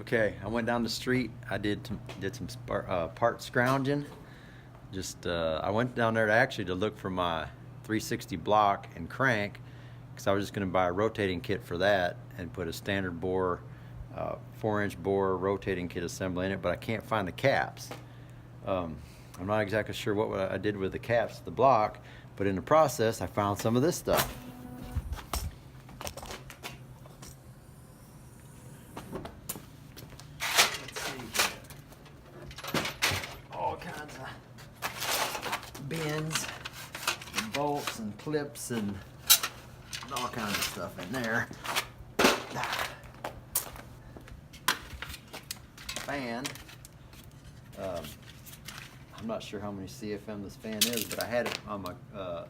Okay, I went down the street. I did some part scrounging. I went down there to look for my 360 block and crank, because I was just going to buy a rotating kit for that and put a standard bore, 4-inch bore rotating kit assembly in it, but I can't find the caps. I'm not exactly sure what I did with the caps of the block, but in the process I found some of this stuff. Let's see here. All kinds of bins and bolts and clips and all kinds of stuff in there. Fan. I'm not sure how many CFM this fan is, but I had it on my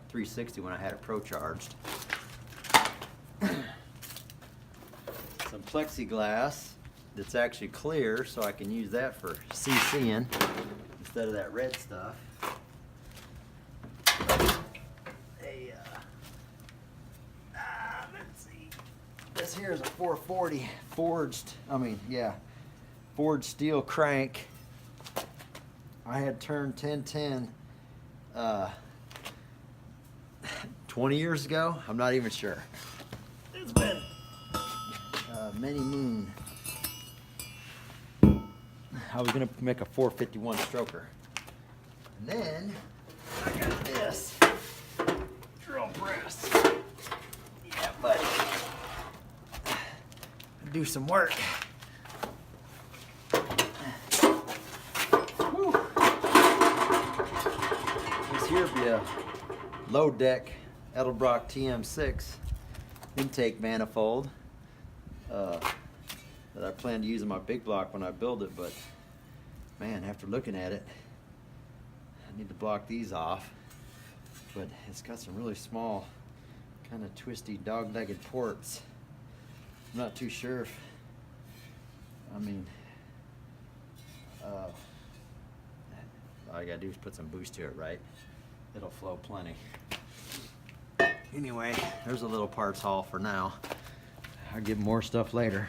360 when I had it pro-charged. Some plexiglass that's actually clear, so I can use that for CCing instead of that red stuff. Let's see. This here is a 440 forged steel crank. I had turned 1010 20 years ago. I'm not even sure. It's been many moon. I was gonna make a 451 stroker. And then I got this drill press. Yeah, buddy. Do some work. Here be a low deck Edelbrock TM6 intake manifold that I plan to use in my big block when I build it, but man, after looking at it, I need to block these off. But it's got some really small, kind of twisty dog-legged ports. I'm not too sure if, all I gotta do is put some boost to it, right? It'll flow plenty. Anyway, there's a little parts haul for now. I'll get more stuff later.